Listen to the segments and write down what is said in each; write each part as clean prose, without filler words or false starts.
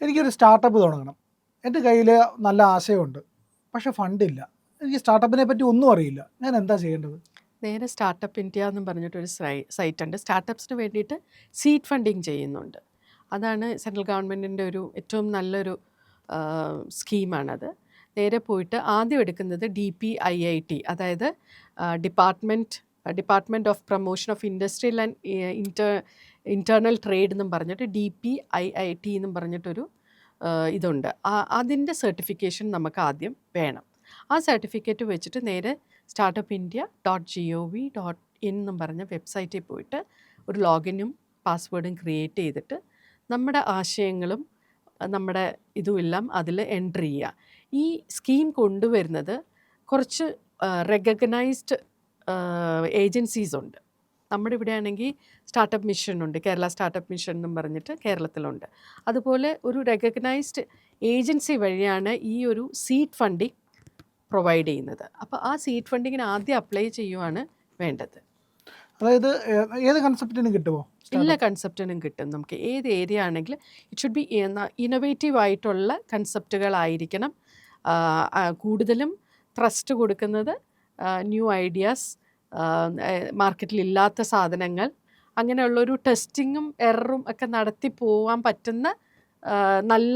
എനിക്കൊരു സ്റ്റാർട്ടപ്പ് തുടങ്ങണം. എൻ്റെ കയ്യിൽ നല്ല ആശയമുണ്ട്. പക്ഷേ ഫണ്ടില്ല. എനിക്ക് സ്റ്റാർട്ടപ്പിനെ പറ്റി ഒന്നും അറിയില്ല. ഞാൻ എന്താ ചെയ്യേണ്ടത്? നേരെ സ്റ്റാർട്ടപ്പ് ഇന്ത്യ എന്നും പറഞ്ഞിട്ടൊരു സൈറ്റ് ഉണ്ട്. സ്റ്റാർട്ടപ്സിന് വേണ്ടിയിട്ട് സീഡ് ഫണ്ടിങ് ചെയ്യുന്നുണ്ട്. അതാണ് സെൻട്രൽ ഗവൺമെൻറ്റിൻ്റെ ഒരു ഏറ്റവും നല്ലൊരു സ്കീമാണത്. നേരെ പോയിട്ട് ആദ്യം എടുക്കുന്നത് DPIIT, അതായത് department of promotion of industrial and internal trade എന്നും പറഞ്ഞിട്ട് DPIIT എന്നും പറഞ്ഞിട്ടൊരു ഇതുണ്ട്. അതിൻ്റെ സർട്ടിഫിക്കേഷൻ നമുക്ക് ആദ്യം വേണം. ആ സർട്ടിഫിക്കറ്റ് വെച്ചിട്ട് നേരെ startupindia.gov.in എന്നും പറഞ്ഞ വെബ്സൈറ്റിൽ പോയിട്ട് ഒരു ലോഗിനും പാസ്വേഡും ക്രിയേറ്റ് ചെയ്തിട്ട് നമ്മുടെ ആശയങ്ങളും നമ്മുടെ ഇതുമെല്ലാം അതിൽ എൻട്രി ചെയ്യുക. ഈ സ്കീം കൊണ്ടുവരുന്നത് കുറച്ച് റെക്കഗ്നൈസ്ഡ് ഏജൻസീസ് ഉണ്ട്. നമ്മുടെ ഇവിടെ ആണെങ്കിൽ സ്റ്റാർട്ടപ്പ് മിഷൻ ഉണ്ട്, കേരള സ്റ്റാർട്ടപ്പ് മിഷൻ എന്നും പറഞ്ഞിട്ട് കേരളത്തിലുണ്ട്. അതുപോലെ ഒരു റെക്കഗ്നൈസ്ഡ് ഏജൻസി വഴിയാണ് ഈ ഒരു സീഡ് ഫണ്ടിങ് പ്രൊവൈഡ് ചെയ്യുന്നത്. അപ്പോൾ ആ സീഡ് ഫണ്ടിങ്ങിന് ആദ്യം അപ്ലൈ ചെയ്യുവാണ് വേണ്ടത്. അതായത് ഏത് കൺസെപ്റ്റിനും കിട്ടുമോ? എല്ലാ കൺസെപ്റ്റിനും കിട്ടും. നമുക്ക് ഏത് ഏരിയ ആണെങ്കിലും ഇറ്റ് ഷുഡ് ബി ഇന്നൊവേറ്റീവ് ആയിട്ടുള്ള കൺസെപ്റ്റുകളായിരിക്കണം. കൂടുതലും ട്രസ്റ്റ് കൊടുക്കുന്നത് ന്യൂ ഐഡിയാസ്, മാർക്കറ്റിലില്ലാത്ത സാധനങ്ങൾ, അങ്ങനെയുള്ളൊരു ടെസ്റ്റിങ്ങും എററും ഒക്കെ നടത്തി പോകാൻ പറ്റുന്ന നല്ല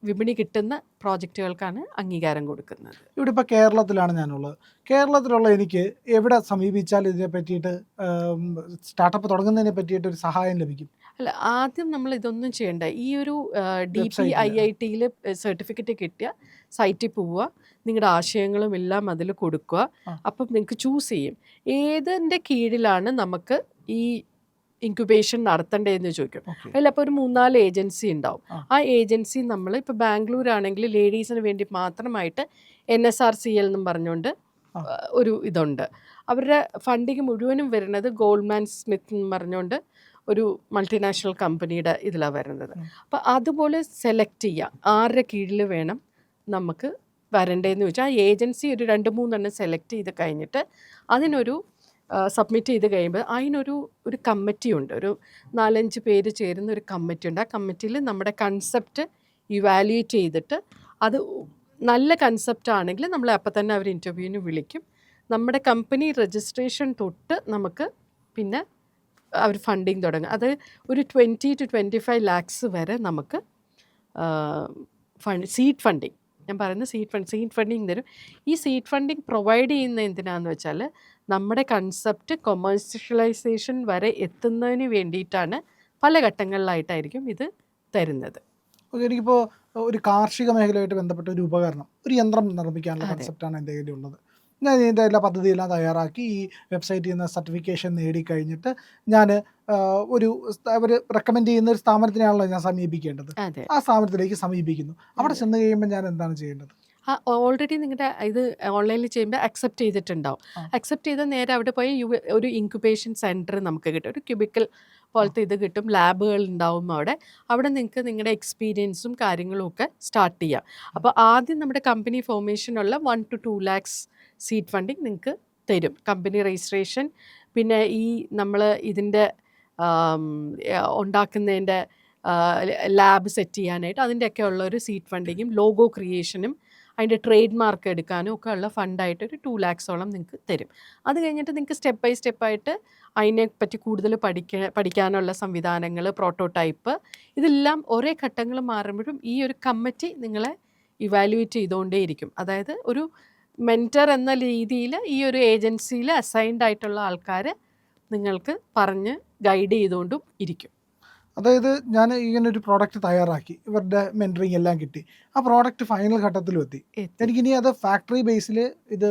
വിപണി കിട്ടുന്ന പ്രോജക്റ്റുകൾക്കാണ് അംഗീകാരം കൊടുക്കുന്നത്. ഇവിടെ ഇപ്പോൾ കേരളത്തിലാണ് ഞാനുള്ളത്. കേരളത്തിലുള്ള എനിക്ക് എവിടെ സമീപിച്ചാൽ ഇതിനെ പറ്റിയിട്ട് സ്റ്റാർട്ടപ്പ് തുടങ്ങുന്നതിനെ പറ്റിയിട്ട് ഒരു സഹായം ലഭിക്കും? അല്ല, ആദ്യം നമ്മൾ ഇതൊന്നും ചെയ്യേണ്ട. ഈ ഒരു DPIIT സർട്ടിഫിക്കറ്റ് കിട്ടിയ സൈറ്റിൽ പോവുക, നിങ്ങളുടെ ആശയങ്ങളും എല്ലാം അതിൽ കൊടുക്കുക. അപ്പം നിങ്ങൾക്ക് ചൂസ് ചെയ്യും ഏതിൻ്റെ കീഴിലാണ് നമുക്ക് ഈ ഇൻക്യുബേഷൻ നടത്തേണ്ടതെന്ന് ചോദിക്കും. അതിലപ്പോൾ ഒരു 3-4 ഏജൻസി ഉണ്ടാവും. ആ ഏജൻസി നമ്മൾ ഇപ്പോൾ ബാംഗ്ലൂർ ആണെങ്കിൽ ലേഡീസിന് വേണ്ടി മാത്രമായിട്ട് NSRCL എന്നും പറഞ്ഞുകൊണ്ട് ഒരു ഇതുണ്ട്. അവരുടെ ഫണ്ടിങ് മുഴുവനും വരുന്നത് ഗോൾഡ്മാൻ സ്മിത്ത് എന്ന് പറഞ്ഞുകൊണ്ട് ഒരു മൾട്ടിനാഷണൽ കമ്പനിയുടെ ഇതിലാണ് വരുന്നത്. അപ്പോൾ അതുപോലെ സെലക്ട് ചെയ്യുക ആരുടെ കീഴിൽ വേണം നമുക്ക് വരണ്ടേന്ന് ചോദിച്ചാൽ ആ ഏജൻസി ഒരു 2-3 സെലക്ട് ചെയ്ത് കഴിഞ്ഞിട്ട് അതിനൊരു സബ്മിറ്റ് ചെയ്ത് കഴിയുമ്പോൾ അതിനൊരു കമ്മിറ്റി ഉണ്ട്. ഒരു 4-5 പേര് ചേരുന്ന ഒരു കമ്മിറ്റി ഉണ്ട്. ആ കമ്മിറ്റിയിൽ നമ്മുടെ കൺസെപ്റ്റ് ഇവാലുവേറ്റ് ചെയ്തിട്ട് അത് നല്ല കൺസെപ്റ്റ് ആണെങ്കിൽ നമ്മളെ അപ്പം തന്നെ അവർ ഇൻ്റർവ്യൂവിന് വിളിക്കും. നമ്മുടെ കമ്പനി രജിസ്ട്രേഷൻ തൊട്ട് നമുക്ക് പിന്നെ അവർ ഫണ്ടിങ് തുടങ്ങും. അത് ഒരു 20 to 25 lakhs വരെ നമുക്ക് സീഡ് ഫണ്ടിങ്, ഞാൻ പറയുന്നത് സീഡ് ഫണ്ടിങ് തരും. ഈ സീഡ് ഫണ്ടിങ് പ്രൊവൈഡ് ചെയ്യുന്ന എന്തിനാന്ന് വെച്ചാൽ നമ്മുടെ കൺസെപ്റ്റ് കൊമേഴ്ഷ്യലൈസേഷൻ വരെ എത്തുന്നതിന് വേണ്ടിയിട്ടാണ്. പല ഘട്ടങ്ങളിലായിട്ടായിരിക്കും ഇത് തരുന്നത്. ഓക്കെ, എനിക്കിപ്പോൾ ഒരു കാർഷിക മേഖലയായിട്ട് ബന്ധപ്പെട്ട ഒരു ഉപകരണം, ഒരു യന്ത്രം നിർമ്മിക്കാനുള്ള കൺസെപ്റ്റാണ് എൻ്റെ കയ്യിലുള്ളത്. ഞാൻ ഇതിൻ്റെ എല്ലാ പദ്ധതിയെല്ലാം തയ്യാറാക്കി ഈ വെബ്സൈറ്റിൽ നിന്ന് സർട്ടിഫിക്കേഷൻ നേടിക്കഴിഞ്ഞിട്ട് ഞാൻ അവർ റെക്കമെൻഡ് ചെയ്യുന്ന ഒരു സ്ഥാപനത്തിനാണല്ലോ ഞാൻ സമീപിക്കേണ്ടത്. ആ സ്ഥാപനത്തിലേക്ക് സമീപിക്കുന്നു. അവിടെ ചെന്ന് കഴിയുമ്പോൾ ഞാൻ എന്താണ് ചെയ്യേണ്ടത്? ഓൾറെഡി നിങ്ങളുടെ ഇത് ഓൺലൈനിൽ ചെയ്യുമ്പോൾ അക്സെപ്റ്റ് ചെയ്തിട്ടുണ്ടാവും. അക്സെപ്റ്റ് ചെയ്ത് നേരെ അവിടെ പോയി ഒരു ഇൻക്യുബേഷൻ സെൻറ്റർ നമുക്ക് കിട്ടും. ഒരു ക്യൂബിക്കൽ പോലത്തെ ഇത് കിട്ടും. ലാബുകൾ ഉണ്ടാവും അവിടെ നിങ്ങൾക്ക് നിങ്ങളുടെ എക്സ്പീരിയൻസും കാര്യങ്ങളും ഒക്കെ സ്റ്റാർട്ട് ചെയ്യാം. അപ്പോൾ ആദ്യം നമ്മുടെ കമ്പനി ഫോർമേഷനുള്ള 1 to 2 lakhs സീഡ് ഫണ്ടിങ് നിങ്ങൾക്ക് തരും. കമ്പനി രജിസ്ട്രേഷൻ, പിന്നെ ഈ നമ്മൾ ഇതിൻ്റെ ഉണ്ടാക്കുന്നതിൻ്റെ ലാബ് സെറ്റ് ചെയ്യാനായിട്ട് അതിൻ്റെയൊക്കെ ഉള്ളൊരു സീഡ് ഫണ്ടിങ്ങും ലോഗോ ക്രിയേഷനും അതിൻ്റെ ട്രേഡ് മാർക്ക് എടുക്കാനും ഒക്കെ ഉള്ള ഫണ്ടായിട്ട് ഒരു 2 lakhsോളം നിങ്ങൾക്ക് തരും. അത് കഴിഞ്ഞിട്ട് നിങ്ങൾക്ക് സ്റ്റെപ്പ് ബൈ സ്റ്റെപ്പായിട്ട് അതിനെപ്പറ്റി കൂടുതൽ പഠിക്കാനുള്ള സംവിധാനങ്ങൾ, പ്രോട്ടോടൈപ്പ്, ഇതെല്ലാം ഓരോ ഘട്ടങ്ങൾ മാറുമ്പോഴും ഈ ഒരു കമ്മിറ്റി നിങ്ങളെ ഇവാലുവേറ്റ് ചെയ്തുകൊണ്ടേയിരിക്കും. അതായത് ഒരു മെൻറ്റർ എന്ന രീതിയിൽ ഈ ഒരു ഏജൻസിയിൽ അസൈൻഡ് ആയിട്ടുള്ള ആൾക്കാർ നിങ്ങൾക്ക് പറഞ്ഞ് ഗൈഡ് ചെയ്തുകൊണ്ടും ഇരിക്കും. അതായത് ഞാൻ ഇങ്ങനൊരു പ്രോഡക്റ്റ് തയ്യാറാക്കി, ഇവരുടെ മെൻറ്ററിങ് എല്ലാം കിട്ടി, ആ പ്രോഡക്റ്റ് ഫൈനൽ ഘട്ടത്തിലും എത്തി. എനിക്കിനി അത് ഫാക്ടറി ബേസിൽ ഇത്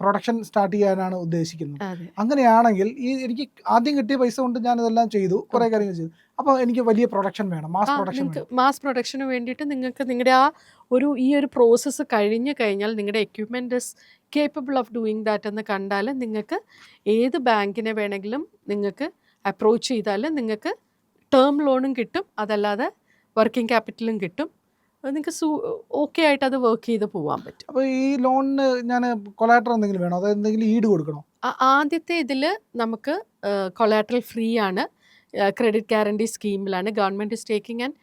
പ്രൊഡക്ഷൻ സ്റ്റാർട്ട് ചെയ്യാനാണ് ഉദ്ദേശിക്കുന്നത്. അങ്ങനെയാണെങ്കിൽ എനിക്ക് ആദ്യം കിട്ടിയ പൈസ കൊണ്ട് ഞാൻ ഇതെല്ലാം ചെയ്തു, കുറേ കാര്യങ്ങൾ ചെയ്തു. അപ്പോൾ എനിക്ക് വലിയ പ്രൊഡക്ഷൻ വേണം, മാസ് പ്രൊഡക്ഷന് വേണ്ടിയിട്ട് നിങ്ങൾക്ക് നിങ്ങളുടെ ഈ ഒരു പ്രോസസ്സ് കഴിഞ്ഞ് കഴിഞ്ഞാൽ നിങ്ങളുടെ equipment is capable of doing that എന്ന് കണ്ടാൽ നിങ്ങൾക്ക് ഏത് ബാങ്കിനെ വേണമെങ്കിലും നിങ്ങൾക്ക് അപ്രോച്ച് ചെയ്താൽ നിങ്ങൾക്ക് ടേം ലോണും കിട്ടും, അതല്ലാതെ വർക്കിംഗ് ക്യാപിറ്റലും കിട്ടും. നിങ്ങൾക്ക് ഓക്കെ ആയിട്ട് അത് വർക്ക് ചെയ്ത് പോകാൻ പറ്റും. അപ്പോൾ ഈ ലോണിന് ഞാൻ കൊളാറ്റർ എന്തെങ്കിലും വേണോ, അതായത് എന്തെങ്കിലും ഈട് കൊടുക്കണോ? ആദ്യത്തെ ഇതിൽ നമുക്ക് കൊളാറ്ററൽ ഫ്രീ ആണ്. ക്രെഡിറ്റ് ഗ്യാരണ്ടി സ്കീമിലാണ്. ഗവൺമെൻറ് ഇസ് ടേക്കിംഗ് ആൻഡ്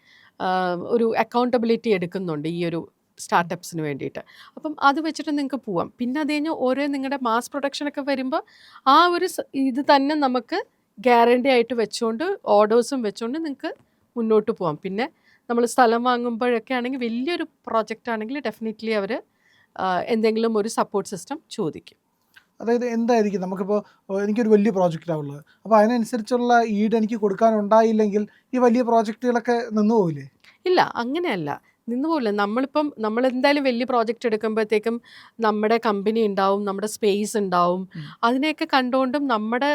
ഒരു അക്കൗണ്ടബിലിറ്റി എടുക്കുന്നുണ്ട് ഈ ഒരു സ്റ്റാർട്ടപ്സിന് വേണ്ടിയിട്ട്. അപ്പം അത് വെച്ചിട്ട് നിങ്ങൾക്ക് പോവാം. പിന്നെ അത് കഴിഞ്ഞ് ഓരോ നിങ്ങളുടെ മാസ് പ്രൊഡക്ഷനൊക്കെ വരുമ്പോൾ ആ ഒരു ഇത് തന്നെ നമുക്ക് ഗ്യാരണ്ടി ആയിട്ട് വെച്ചുകൊണ്ട് ഓർഡേഴ്സും വെച്ചുകൊണ്ട് നിങ്ങൾക്ക് മുന്നോട്ട് പോവാം. പിന്നെ നമ്മൾ സ്ഥലം വാങ്ങുമ്പോഴൊക്കെ ആണെങ്കിൽ വലിയൊരു പ്രോജക്റ്റ് ആണെങ്കിൽ ഡെഫിനറ്റ്ലി അവർ എന്തെങ്കിലും ഒരു സപ്പോർട്ട് സിസ്റ്റം ചോദിക്കും. അതായത് എന്തായിരിക്കും നമുക്കിപ്പോൾ എനിക്കൊരു വലിയ പ്രോജക്റ്റാണ് ഉള്ളത്, അപ്പോൾ അതിനനുസരിച്ചുള്ള ഈട് എനിക്ക് കൊടുക്കാനുണ്ടായില്ലെങ്കിൽ ഈ വലിയ പ്രോജക്റ്റുകളൊക്കെ നിന്നു പോവില്ലേ? ഇല്ല, അങ്ങനെയല്ല, നിന്നുപോകില്ല. നമ്മളെന്തായാലും വലിയ പ്രോജക്റ്റ് എടുക്കുമ്പോഴത്തേക്കും നമ്മുടെ കമ്പനി ഉണ്ടാവും, നമ്മുടെ സ്പേസ് ഉണ്ടാവും. അതിനെയൊക്കെ കണ്ടുകൊണ്ടും നമ്മുടെ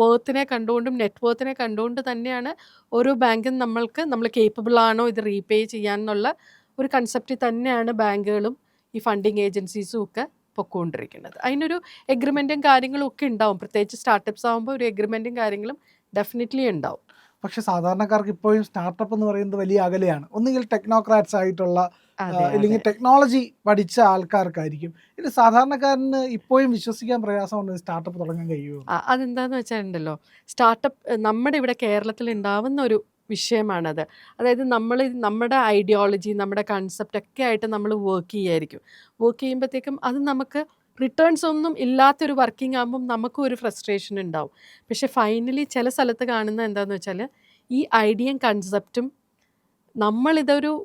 വർത്തിനെ കണ്ടുകൊണ്ടും നെറ്റ് വർത്തിനെ കണ്ടുകൊണ്ട് തന്നെയാണ് ഓരോ ബാങ്കും നമ്മൾ കേപ്പബിൾ ആണോ ഇത് റീപേ ചെയ്യാനുള്ള ഒരു കൺസെപ്റ്റിൽ തന്നെയാണ് ബാങ്കുകളും ഈ ഫണ്ടിങ് ഏജൻസീസും ഒക്കെ പൊക്കോണ്ടിരിക്കുന്നത്. അതിനൊരു എഗ്രിമെൻറ്റും കാര്യങ്ങളും ഒക്കെ ഉണ്ടാവും. പ്രത്യേകിച്ച് സ്റ്റാർട്ടപ്സ് ആകുമ്പോൾ ഒരു എഗ്രിമെൻറ്റും കാര്യങ്ങളും ഡെഫിനറ്റ്ലി ഉണ്ടാവും. പക്ഷെ സാധാരണക്കാർക്ക് ഇപ്പോഴും സ്റ്റാർട്ടപ്പ് എന്ന് പറയുന്നത് വലിയ അകലെയാണ്. ഒന്നുകിൽ ടെക്നോക്രാറ്റ്സ് ആയിട്ടുള്ള അതെ, ഇല്ലെങ്കിൽ അതെ. ടെക്നോളജി പഠിച്ച ആൾക്കാർക്കായിരിക്കും. ഇത് സാധാരണക്കാരന് ഇപ്പോഴും വിശ്വസിക്കാൻ പ്രയാസമുണ്ട് സ്റ്റാർട്ടപ്പ് തുടങ്ങാൻ കഴിയുമോ? അതെന്താന്ന് വെച്ചാലുണ്ടല്ലോ, സ്റ്റാർട്ടപ്പ് നമ്മുടെ ഇവിടെ കേരളത്തിൽ ഉണ്ടാവുന്ന ഒരു വിഷയമാണത്. അതായത് നമ്മുടെ ഐഡിയോളജി, നമ്മുടെ കൺസെപ്റ്റ് ഒക്കെ ആയിട്ട് നമ്മൾ വർക്ക് ചെയ്യുമായിരിക്കും. വർക്ക് ചെയ്യുമ്പോഴത്തേക്കും അത് നമുക്ക് റിട്ടേൺസ് ഒന്നും ഇല്ലാത്തൊരു വർക്കിംഗ് ആകുമ്പം നമുക്കും ഒരു ഫ്രസ്ട്രേഷൻ ഉണ്ടാവും. പക്ഷെ ഫൈനലി ചില സ്ഥലത്ത് കാണുന്നത് എന്താണെന്ന് വെച്ചാൽ ഈ ഐഡിയയും കൺസെപ്റ്റും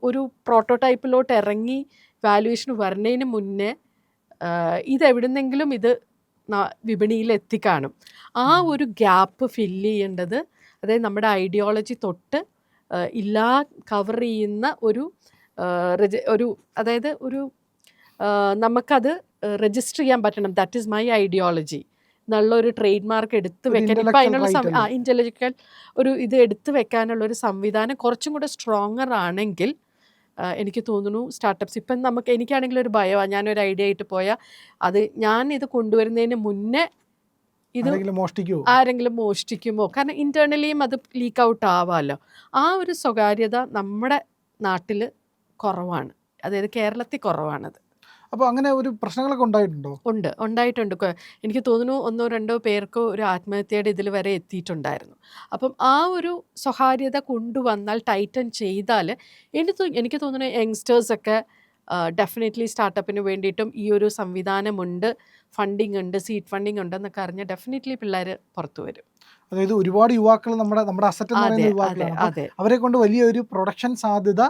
ഒരു പ്രോട്ടോടൈപ്പിലോട്ട് ഇറങ്ങി വാല്യുവേഷൻ വരുന്നതിന് മുന്നേ ഇതെവിടുന്നെങ്കിലും ഇത് വിപണിയിൽ എത്തിക്കാണും. ആ ഒരു ഗ്യാപ്പ് ഫില്ല് ചെയ്യേണ്ടത്, അതായത് നമ്മുടെ ഐഡിയോളജി തൊട്ട് എല്ലാ കവർ ചെയ്യുന്ന അതായത് നമുക്കത് രജിസ്റ്റർ ചെയ്യാൻ പറ്റണം. ദാറ്റ് ഈസ് മൈ ഐഡിയോളജി എന്നുള്ള ഒരു ട്രേഡ് മാർക്ക് എടുത്ത് വെക്കാൻ ഇപ്പം അതിനുള്ള ഇൻ്റലക്ച്വൽ ഇത് എടുത്ത് വെക്കാനുള്ള ഒരു സംവിധാനം കുറച്ചും കൂടെ സ്ട്രോങ്ങർ ആണെങ്കിൽ എനിക്ക് തോന്നുന്നു സ്റ്റാർട്ടപ്സ് ഇപ്പം എനിക്കാണെങ്കിൽ ഒരു ഭയമാണ്. ഞാനൊരു ഐഡിയ ആയിട്ട് പോയാൽ ഞാൻ ഇത് കൊണ്ടുവരുന്നതിന് മുന്നേ ഇത് ആരെങ്കിലും മോഷ്ടിക്കുമോ, കാരണം ഇൻറ്റേർണലിയും അത് ലീക്ക് ഔട്ട് ആവാമല്ലോ. ആ ഒരു സ്വകാര്യത നമ്മുടെ നാട്ടിൽ കുറവാണ്, അതായത് കേരളത്തിൽ കുറവാണത്. അപ്പോൾ അങ്ങനെ ഒരു പ്രശ്നങ്ങളൊക്കെ ഉണ്ടായിട്ടുണ്ടോ? ഉണ്ടായിട്ടുണ്ട്. എനിക്ക് തോന്നുന്നു 1-2 പേർക്ക് ഒരു ആത്മഹത്യയുടെ ഇതിൽ വരെ എത്തിയിട്ടുണ്ടായിരുന്നു. അപ്പം ആ ഒരു സ്വകാര്യത കൊണ്ടുവന്നാൽ, ടൈറ്റൻ ചെയ്താൽ എനിക്ക് തോന്നുന്നു യങ്സ്റ്റേഴ്സൊക്കെ ഡെഫിനറ്റ്ലി സ്റ്റാർട്ടപ്പിന് വേണ്ടിയിട്ടും ഈ ഒരു സംവിധാനമുണ്ട്, ഫണ്ടിങ് ഉണ്ട്, സീഡ് ഫണ്ടിങ് ഉണ്ടെന്നൊക്കെ അറിഞ്ഞ് ഡെഫിനറ്റ്ലി പിള്ളേർ പുറത്തു വരും. അതായത് ഒരുപാട് യുവാക്കൾ നമ്മുടെ അസറ്റ് എന്ന് പറയുന്ന യുവാക്കളാണ്. അവരെ കൊണ്ട് വലിയൊരു പ്രൊഡക്ഷൻ സാധ്യത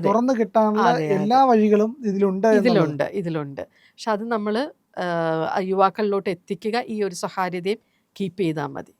തുറന്നു കിട്ടാനുള്ള എല്ലാ വഴികളും ഇതിലുണ്ട്. പക്ഷെ അത് നമ്മൾ യുവാക്കളിലോട്ട് എത്തിക്കുക, ഈ ഒരു സ്വകാര്യതയും കീപ്പ് ചെയ്താൽ മതി.